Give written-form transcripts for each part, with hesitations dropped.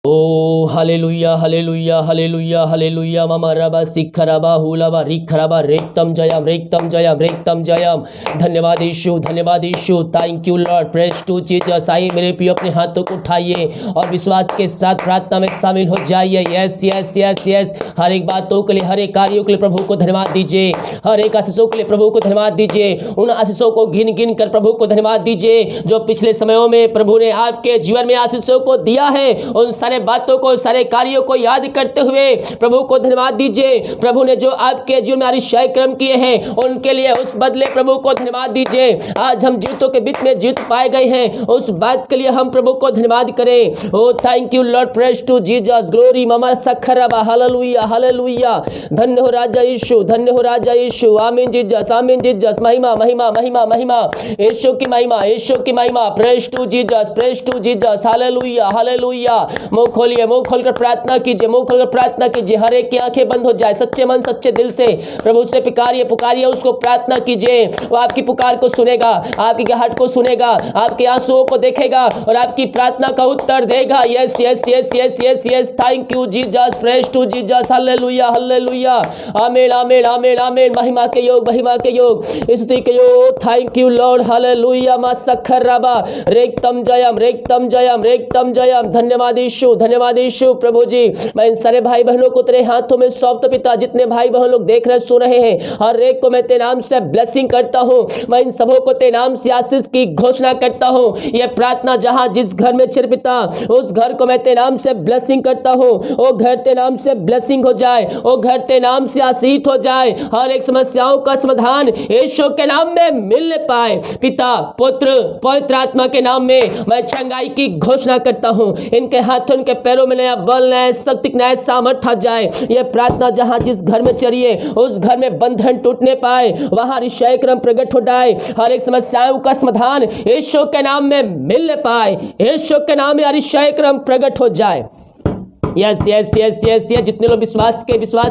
ओ hallelujah hallelujah hallelujah hallelujah मम रबा सिखरबा हुलबा रिखरबा रेक्तम जयम। धन्यवाद Yeshu, thank you Lord, praise to Jesus. आइए मेरे प्रिय अपने हाथों को उठाइए और विश्वास के साथ प्रार्थना में शामिल हो जाइए। Yes yes yes yes. हर एक बातों के लिए, हर एक कार्यों के लिए प्रभु को धन्यवाद दीजिए, हर एक आशीषों के लिए प्रभु को धन्यवाद दीजिए। उन आशीषों को गिन गिन कर प्रभु को धन्यवाद दीजिए जो पिछले समयों में प्रभु ने आपके जीवन में आशीषों को दिया है। उन सारे बातों को, सारे कार्यों को याद करते हुए प्रभु को धन्यवाद दीजिए। प्रभु ने जो आपके जीवन में आशीषाई कर्म किए हैं उनके लिए उस बदले प्रभु को धन्यवाद दीजिए। आज हम जीवितों के बीच में जीवित पाए गए हैं, उस बात के लिए हम प्रभु को धन्यवाद करें। ओ thank you Lord, praise to Jesus, glory ममा सखरबा, हालेलुया हालेलुया। धन्य हो राजा यीशु, धन्य हो राजा यीशु। आमीन जीसस, आमीन जीसस। महिमा महिमा महिमा महिमा, यीशु की महिमा, यीशु की महिमा। Praise to Jesus, praise to Jesus. Hallelujah hallelujah. मुंह खोलिए, मुंह खोलकर प्रार्थना कीजिए, मुंह खोलकर प्रार्थना कीजिए। हर एक की आंखें बंद हो जाए, सच्चे मन सच्चे दिल से प्रभु से पुकारिए, पुकारिए, उसको प्रार्थना कीजिए। वो आपकी पुकार को सुनेगा, आपकी गहाट को सुनेगा, आपके आंसुओं को देखेगा और आपकी प्रार्थना का उत्तर देगा। Yes yes yes yes yes yes. Thank you Jesus, praise to Jesus. Hallelujah hallelujah. आमीन आमीन आमीन आमीन। महिमा के योग, महिमा के योग, स्तुति के योग। Thank you lord, hallelujah. मा सखरबा रेक्तम जयम, रेक्तम जयम, रेक्तम जयम। धन्यवाद यीशु, धन्यवाद यीशु। प्रभु जी, मैं इन सारे भाई बहनों को तेरे हाथों में सौंपता पिता। जितने भाई बहन लोग देख रहे सुन रहे हैं, हर एक को मैं तेरे नाम से ब्लेसिंग करता हूँ। मैं इन सबों को तेरे नाम से आशीष की घोषणा करता हूँ। यह प्रार्थना जहाँ जिस घर में चल पिता, उस घर को मैं तेरे नाम से ब्लेसिंग करता हूँ। वो घर तेरे नाम से ब्लेसिंग हो जाए, वो घर तेरे नाम से आशीष हो जाए। हर एक समस्याओं का समाधान यीशु के नाम में मिलने पाए। पिता, पुत्र, पवित्र आत्मा के नाम में मैं चंगाई की घोषणा करता हूँ। इनके हाथों, इनके पैरों में नया बल, नया शक्ति, नया सामर्थ्य आ जाए। यह प्रार्थना जहां जिस घर में चलिए, उस घर में बंधन टूटने पाए, वहां ऋषय क्रम प्रकट हो जाए। हर एक समस्याओं का समाधान यीशु के नाम में मिलने पाए। यीशु के नाम में ऋषय क्रम प्रकट हो जाए। Yes yes yes yes yes. जितने लोग विश्वास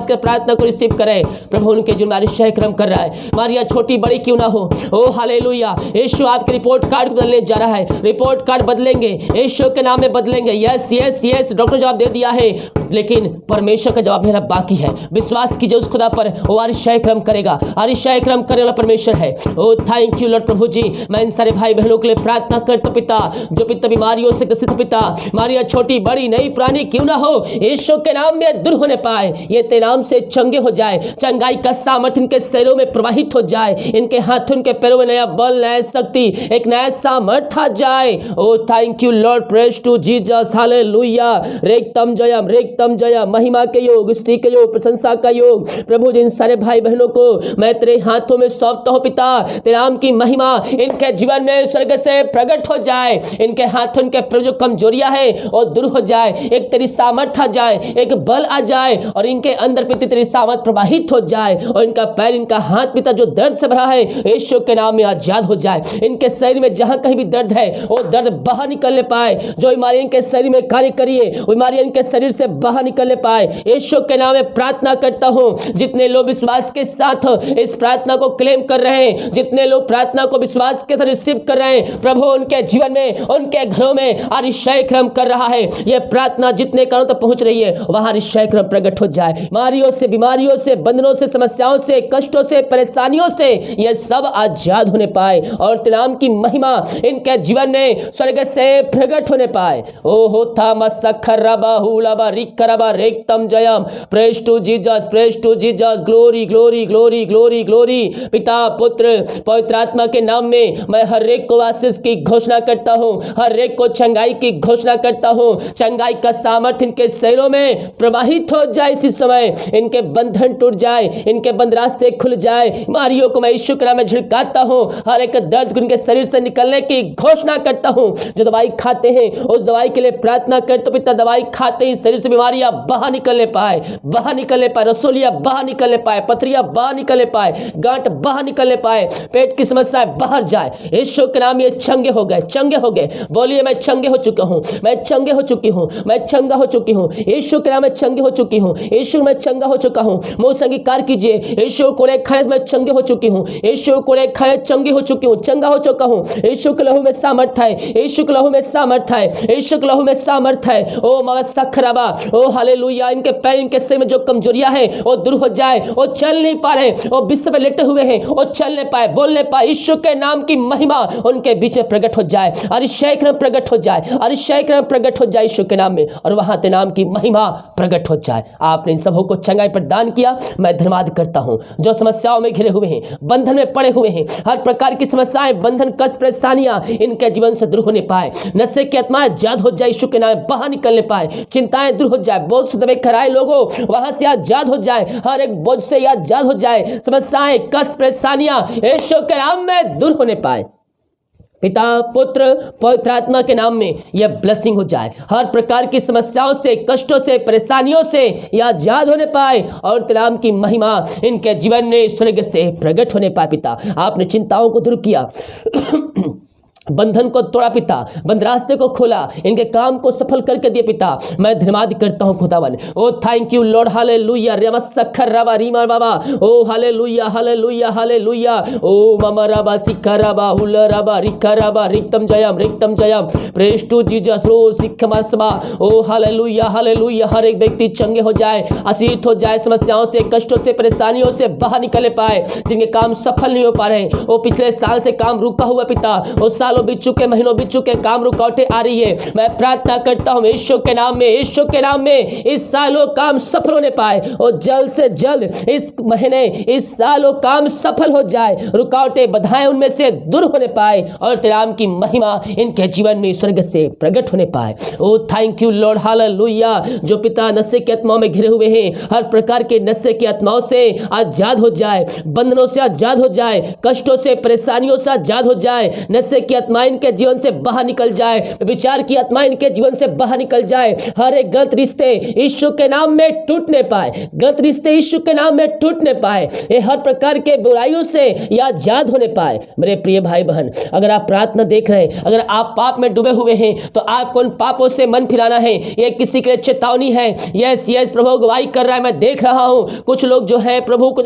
के प्रार्थना को रिसीव करें, प्रभु उनके जीवन में आशीष क्रम कर रहा है। मारिया छोटी बड़ी क्यों ना हो, ओ हालेलुया। यीशु आपके रिपोर्ट कार्ड बदलने जा रहा है। रिपोर्ट कार्ड बदलेंगे, यीशु के नाम में बदलेंगे। Yes yes yes. डॉक्टर जवाब दे दिया है, लेकिन परमेश्वर का जवाब मेरा बाकी है। विश्वास कीजिए उस खुदा पर, वो आशीष क्रम करेगा। आशीष क्रम करने वाला परमेश्वर है। ओ थैंक यू लॉर्ड। प्रभु जी, मैं इन सारे भाई बहनों के लिए प्रार्थना करता पिता, जो पिता बीमारियों से ग्रसित पिता, मारिया छोटी बड़ी नई पुरानी क्यों ना हो, यीशु के नाम में दूर होने पाए। ये तेरे नाम से चंगे हो जाए। चंगाई का सामर्थ्य इनके शरीरों में प्रवाहित हो जाए। इनके हाथों, इनके पैरों में नया बल, नया शक्ति, एक नया सामर्थ्य आ जाए। ओ thank you Lord, praise to Jesus. Hallelujah. रेक्तम जयम, रेक्तम जयम। महिमा के योग, स्तुति के योग, प्रशंसा का योग। प्रभु जिन सारे भाई बहनों को मैं तेरे हाथों में सौंपता हूं पिता। तेरे नाम की महिमा इनके जीवन में स्वर्ग से प्रकट हो जाए। इनके हाथों, इनके जो कमजोरियां है वो दूर हो जाए। एक तेरी सामर्थ्य आ जाए, एक बल आ जाए और इनके अंदर पिता तेरी सामर्थ प्रवाहित हो जाए। और इनका पैर, इनका हाथ पिता जो दर्द से भरा है, यीशु के नाम में आजाद हो जाए। इनके शरीर में जहां कहीं भी दर्द है, वो दर्द बाहर निकलने पाए। जो बीमारी इनके शरीर में कार्य करिए, बीमारी इनके शरीर से बाहर निकलने पाए। यीशु के नाम में प्रार्थना करता हूं। जितने लोग विश्वास के साथ इस प्रार्थना को क्लेम कर रहे हैं, जितने लोग प्रार्थना को विश्वास के साथ रिसीव कर रहे हैं, प्रभु उनके जीवन में, उनके घरों में आशीष क्रम कर रहा है। यह प्रार्थना जितने कानों तक पहुंच रही है, वहां आशीष क्रम प्रकट हो जाए। बीमारियों से, बीमारियों से, बंधनों से, समस्याओं से, कष्टों से, परेशानियों से ये सब आजाद होने पाए और तेरे नाम की महिमा इनके जीवन में स्वर्ग से प्रकट होने पाए। ओ होता मसखरबा हुलबा रिकरबा रेक्तम जयम। Praise to Jesus, praise to Jesus. Glory glory glory glory glory. पिता, पुत्र, पवित्र आत्मा के नाम में मैं हर एक को आशीष की घोषणा करता हूं। हर एक को चंगाई की घोषणा करता हूं। चंगाई का सामर्थ्य इनके शरीरों में प्रवाहित हो जाए। इसी समय इनके बंधन टूट जाए, इनके बंद रास्ते खुल जाए। बीमारियों को मैं यीशु के नाम में झिड़काता हूं। हर एक दर्द को इनके शरीर से निकलने की घोषणा करता हूं। जो दवाई खाते हैं, उस दवाई के लिए प्रार्थना करते पिता, दवाई खाते ही शरीर से बीमारी बीमारियां बाहर निकलने पाए, बाहर निकलने पाए, रसोलियां बाहर निकलने पाए, पथरियां बाहर निकलने पाए, गांठ बाहर निकलने पाए, पेट की समस्याएं बाहर जाए। यीशु के नाम ये चंगे हो गए, चंगे हो गए। बोलिए मैं चंगे हो चुका हूं, मैं चंगे हो चुकी हूं, मैं चंगा हो चुकी हूं। यीशु के नाम में चंगे हो चुकी हूं। यीशु में चंगा हो चुका हूं। मुंह से अंगीकार कीजिए, यीशु कोड़े खाए मैं चंगे हो चुकी हूं। यीशु कोड़े खाए चंगे हो चुकी हूं, चंगा हो चुका हूं। यीशु के लहू में सामर्थ है, यीशु के लहू में सामर्थ है, यीशु के लहू में सामर्थ है। ओ मवस्ता खराबा, ओ हालेलुया। इनके पैर, इनके सिर में जो कमजोरियां है वो दूर हो जाए। वो चल नहीं पा रहे, वो बिस्तर पर लेटे हुए हैं, वो चल नहीं पाए, बोल नहीं पाए। यीशु के नाम की महिमा उनके बीच में प्रकट हो जाए, अभिषेक में प्रकट हो जाए, अभिषेक में प्रकट हो जाए यीशु के नाम में, और वहां ते नाम की महिमा प्रकट हो जाए। आपने इन सबों को चंगाई प्रदान किया, मैं धन्यवाद करता हूं। जो समस्याओं में घिरे हुए हैं, बंधन में पड़े हुए हैं, हर प्रकार की समस्याएं, बंधन, कष्ट, परेशानियां इनके जीवन से दूर होने पाए। नशे की आत्माएं आजाद हो जाए, यीशु के नाम में बाहर निकलने पाए। चिंताएं दूर हो जाए, बोझ से दबे कराए लोगों वहां से आजाद हो जाए, हर एक बोझ से आजाद हो जाए। समस्याएं, कष्ट, परेशानियां यीशु के नाम में दूर होने पाए। पिता, पुत्र, पवित्र आत्मा के नाम में यह ब्लेसिंग हो जाए। हर प्रकार की समस्याओं से, कष्टों से, परेशानियों से यह आजाद होने पाए, और तेरे नाम की महिमा इनके जीवन में स्वर्ग से प्रकट होने पाए। पिता, आपने चिंताओं को दूर किया, बंधन को तोड़ा पिता, बंद रास्ते को खोला, इनके काम को सफल करके दिए पिता। मैं धन्यवाद करता हूं खुदावन। ओ थैंक यू लॉर्ड, हालेलुया। रेमसखर रबा रीमा बाबा, ओ हालेलुया, हालेलुया, हालेलुया। ओ ममा रबा सिखा रबा हुल रबा रिखा रबा रिक्तम जयम, रिक्तम जयम। प्रेज टू जीसस, रो सिखमसबा। ओ हालेलुया, हालेलुया। हर एक व्यक्ति चंगे हो जाए, आशीष हो जाए, समस्याओं से, कष्टों से, परेशानियों से बाहर निकल पाए। जिनके काम सफल नहीं हो पा रहे, वो पिछले साल से काम रुका हुआ पिता, वो सालों बीत चुके, महीनों बीत चुके, काम रुकावटें आ रही है। मैं प्रार्थना करता हूं यीशु के नाम में, यीशु के नाम में इस सालों काम सफल होने पाए, और जल्द से जल्द इस महीने, इस सालों काम सफल हो जाए। रुकावटें, बाधाएं उनमें से दूर होने पाए, और तेरे नाम की महिमा इनके जीवन में स्वर्ग से प्रकट होने पाए। ओ थैंक यू लॉर्ड, हालेलुया। जो पिता नशे की आत्माओं में घिरे हुए हैं, हर प्रकार के नशे की आत्माओं से आजाद हो जाए, बंधनों से आजाद हो जाए, कष्टों से, परेशानियों से आजाद हो जाए। नशे की आत्मा इनके जीवन से बाहर निकल जाए, विचार की आत्मा इनके जीवन से बाहर निकल जाए। हर एक गलत रिश्ते यीशु के नाम में टूटने पाए, गलत रिश्ते यीशु के नाम में टूटने पाए। ये हर प्रकार के बुराइयों से या आजाद होने पाए। मेरे प्रिय भाई बहन, अगर आप प्रार्थना देख रहे हैं, अगर आप पाप में डूबे हुए हैं, तो आपको उन पापों से मन फिराना है। ये किसी के लिए चेतावनी है। यस यस, प्रभु गवाही कर रहा है, मैं देख रहा हूं कुछ लोग जो है प्रभु को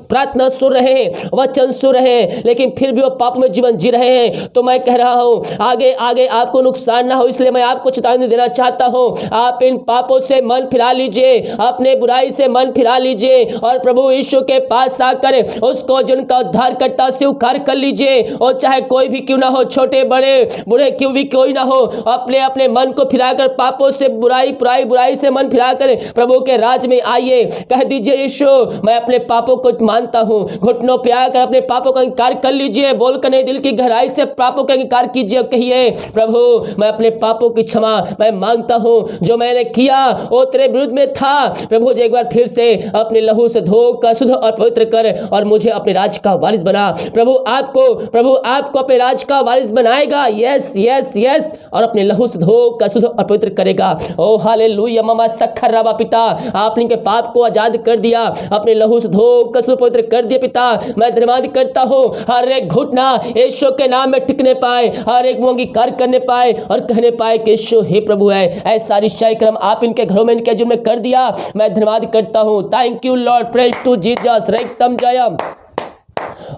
प्रार्थना सुन रहे हैं, वचन सुन रहे हैं, लेकिन फिर भी वो पाप में जीवन जी रहे हैं। तो मैं कह रहा हूं, आगे आगे आपको नुकसान ना हो, इसलिए मैं आपको चेतावनी देना चाहता हूं। आप इन पापों से मन फिरा लीजिए, अपने बुराई से मन फिरा लीजिए, और प्रभु यीशु के पास आकर उसको जिनका उद्धारकर्ता स्वीकार कर लीजिए। और चाहे कोई भी क्यों ना हो, छोटे बड़े बूढ़े क्यों भी कोई ना हो, अपने अपने मन को फिराकर पापों से, बुराई से मन फिराकर प्रभु के राज में आइए। कह दीजिए, यीशु मैं अपने पापों को मानता हूं। घुटनों पे आकर अपने पापों का इंकार कर लीजिए, बोलकर नहीं, दिल की गहराई से पापों का इंकार कीजिए। कहिए, प्रभु मैं अपने पापों की क्षमा मैं मांगता हूं, जो मैंने किया वो तेरे विरुद्ध में था। प्रभु जी एक बार फिर से अपने लहू से धोकर शुद्ध और पवित्र कर, और मुझे अपने राज का वारिस बना। प्रभु आपको अपने राज का वारिस बनाएगा। यस यस यस, और अपने लहू से धोकर शुद्ध और पवित्र करेगा। ओ हालेलुया। ममा सखर रबा, पिता आपने के पाप को आजाद कर दिया, अपने लहू से धोकर शुद्ध पवित्र कर दिया। पिता मैं धन्यवाद करता हूं, हर एक घुटना यीशु के नाम में टिकने पाए, हर एक मुंह अंगीकार करने पाए और कहने पाए कि यीशु हे प्रभु है। ऐसा निश्चय क्रम आप इनके घरों में, इनके जीवन में कर दिया। मैं धन्यवाद करता हूं। Thank you Lord, praise to Jesus, रिक्तम जयम।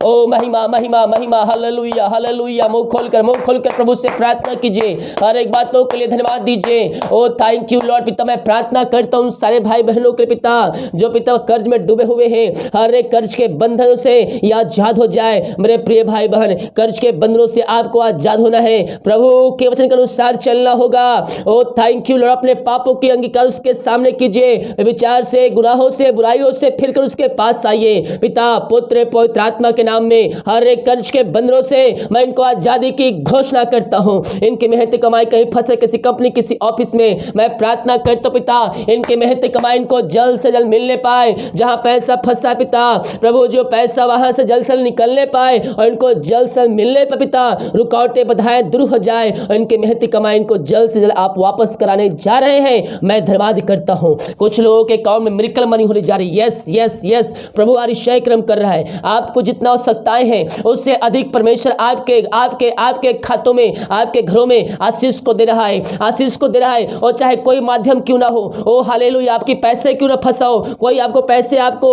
ओ महिमा महिमा महिमा, हालेलुया हालेलुया। मुंह खोलकर प्रभु से प्रार्थना कीजिए, हर एक बातों के लिए धन्यवाद दीजिए। ओ थैंक यू लॉर्ड। पिता मैं प्रार्थना करता हूं सारे भाई बहनों के पिता, जो पिता कर्ज में डूबे हुए हैं, हर एक कर्ज के बंधनों से या आजाद हो जाए। मेरे प्रिय भाई बहन, कर्ज के बंधनों से आपको आजाद होना है, प्रभु के वचन के अनुसार चलना होगा। ओ थैंक यू लॉर्ड। अपने पापों की अंगीकार उसके सामने कीजिए, विचार से, गुनाहों से, बुराइयों से फिर कर उसके पास आइए। पिता, पुत्र, पवित्र आत्मा आत्मा के नाम में हर एक कर्ज के बंधनों से मैं इनको आजादी की घोषणा करता हूं। इनकी मेहनत कमाई कहीं फंसे किसी कंपनी किसी ऑफिस में, मैं प्रार्थना करता हूं पिता इनकी मेहनत कमाई इनको जल्द से जल्द मिलने पाए। जहां पैसा फंसा है पिता प्रभु, जो पैसा वहां से जल्द से जल्द निकलने पाए और इनको जल्द से जल्द मिलने पर पिता रुकावटें बाधाएं दूर हो जाए और इनकी मेहनत कमाई इनको जल्द से जल्द आप वापस कराने जा रहे हैं। मैं धन्यवाद करता हूं। कुछ लोगों के अकाउंट में मिरेकल मनी होने जा रही है। यस यस यस, प्रभु अतिशय कर्म कर रहा है। आपको जितना आवश्यकताएं हैं उससे अधिक परमेश्वर आपके आपके आपके खातों में आपके घरों में आशीष को दे रहा है, आशीष को दे रहा है। और चाहे कोई माध्यम क्यों ना हो, ओ हालेलुया, आपकी पैसे क्यों ना फंसा हो, कोई आपको पैसे आपको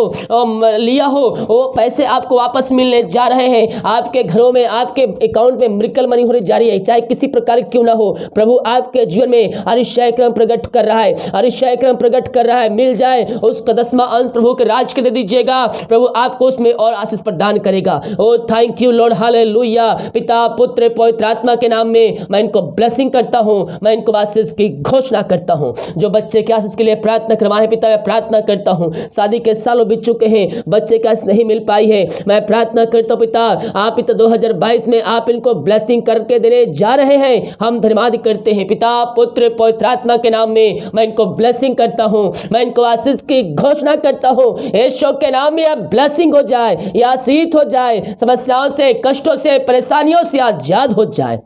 लिया हो, वो पैसे आपको वापस मिलने जा रहे हैं। आपके घरों में आपके अकाउंट में मिरेकल मनी होने जा रही है, चाहे किसी प्रकार क्यों ना हो। प्रभु आपके जीवन में अतिशय क्रम प्रकट कर रहा है, अतिशय क्रम प्रकट कर रहा है। मिल जाए उसका 10वां अंश प्रभु के राज के दे दीजिएगा, प्रभु आपको उसमें और आशीष प्रदान करेगा। ओ थैंक यू लॉर्ड, हालेलुया। पिता पुत्र पवित्र आत्मा के नाम में मैं इनको ब्लेसिंग करता हूं, मैं इनको आशीष की घोषणा करता हूं। जो बच्चे के आशीष के लिए प्रार्थना करवाए पिता, मैं प्रार्थना करता हूं। शादी के सालों बीत चुके हैं, बच्चे का आशीष नहीं मिल पाई है, मैं प्रार्थना करता हूं पिता आप पिता 2022 में आप इनको ब्लेसिंग करके देने जा रहे हैं। हम धन्यवाद करते हैं पिता पुत्र पवित्र आत्मा के नाम में मैं इनको ब्लेसिंग करता हूं, मैं इनको आशीष की घोषणा करता हूं। यीशु के नाम में अब ब्लेसिंग हो जाए, या आशीष हो जाए, समस्याओं से कष्टों से परेशानियों से आजाद हो जाए।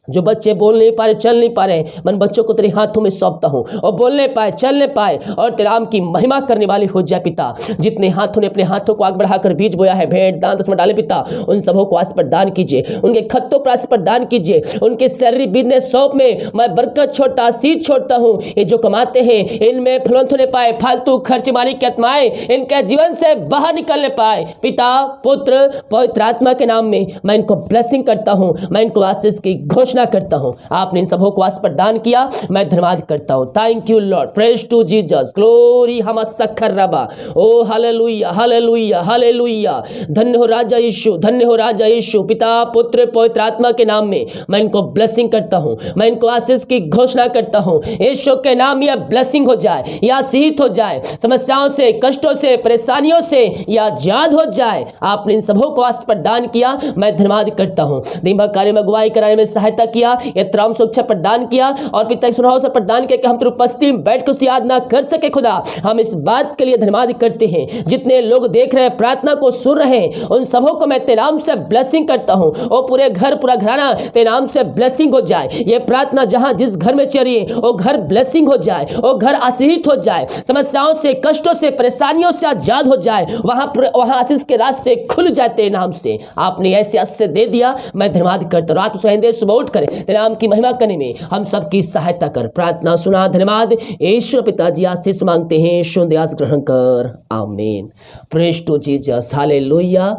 जो बच्चे बोल नहीं पा रहे चल नहीं पा रहे, मैं बच्चों को तेरे हाथों में सौंपता हूं और बोलने पाए चलने पाए और तेरे नाम की महिमा करने वाली हो जाए पिता। जितने हाथों ने अपने हाथों को आग बढ़ाकर बीज बोया है, भेंट दान दसवां डाले पिता, उन सबों को आशीष प्रदान कीजिए, उनके खत्तों पर आशीष प्रदान कीजिए, उनके सैलरी बिजनेस शॉप में मैं बरकत छोड़ता आशीष छोड़ता हूं। ये जो कमाते हैं इनमें फलवंत होने पाए, फालतू खर्च मारी की आत्माएं इनके जीवन से बाहर निकलने पाए। पिता पुत्र पवित्र आत्मा के नाम में मैं इनको ब्लेसिंग करता हूं, मैं इनको आशीष की घोषणा करता हूं। आपने इन सबों को आशीष प्रदान किया, मैं धन्यवाद करता हूं। Thank you Lord, praise to Jesus, glory हम सखर रबा। ओ हालेलुया हालेलुया हालेलुया। धन्य हो राजा यीशु, धन्य हो राजा यीशु। पिता पुत्र पवित्र आत्मा के नाम में मैं इनको ब्लेसिंग करता हूं, मैं इनको आशीष की घोषणा करता हूं। यीशु के नाम में ब्लेसिंग हो जाए, या आशीष हो जाए, समस्याओं से कष्टों से परेशानियों से या आजाद हो जाए। आपने इन सबों को आशीष प्रदान किया, मैं धन्यवाद करता हूं। दिन भर कार्य में अगुवाई कराने में सहायता किया, यत्राम सुरक्षा प्रदान किया और पिता की सुनाव से प्रदान किया कि हम तेरी उपस्थिति में बैठ कर उसकी याद ना कर सके। खुदा हम इस बात के लिए धन्यवाद करते हैं। जितने लोग देख रहे हैं प्रार्थना को सुन रहे हैं उन सबों को मैं तेरे नाम से ब्लेसिंग करता हूं। और पूरे घर पूरा घराना तेरे नाम से ब्लेसिंग हो जाए। ये प्रार्थना जहां जिस घर में चल रही है वो घर ब्लेसिंग हो जाए, वो घर आशीषित हो जाए, समस्याओं से कष्टों से परेशानियों से आजाद हो जाए, वहां आशीष के रास्ते खुल जाए तेरे नाम से। आपने ऐसे आशीष दे दिया, मैं धन्यवाद करता हूं। रात सुबह सुबह उठ कर तेरे नाम की महिमा करने में हम सबकी सहायता कर। प्रार्थना सुना, धन्यवाद। ईश्वर पिताजी आशीष मांगते हैं, यीशु दयास ग्रहण कर, आमीन। Praise to Jesus, hallelujah.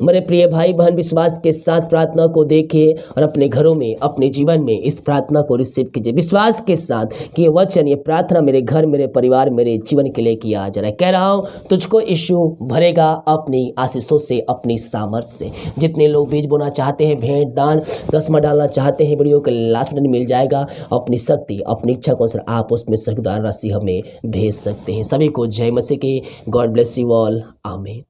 मेरे प्रिय भाई बहन, विश्वास के साथ प्रार्थना को देखिए और अपने घरों में अपने जीवन में इस प्रार्थना को रिसीव कीजिए विश्वास के साथ कि ये वचन ये प्रार्थना मेरे घर मेरे परिवार मेरे जीवन के लिए किया जा रहा है। कह रहा हूँ तुझको यीशु भरेगा अपनी आशीषों से, अपनी सामर्थ्य से। जितने लोग बीज बोना चाहते हैं, भेंट दान दसवां डालना चाहते हैं, वीडियो के लास्ट में मिल जाएगा। अपनी शक्ति अपनी इच्छा को अनुसार आप उसमें सहदान राशि हमें भेज सकते हैं। सभी को जय मसीह की। गॉड ब्लेस यू ऑल, आमीन।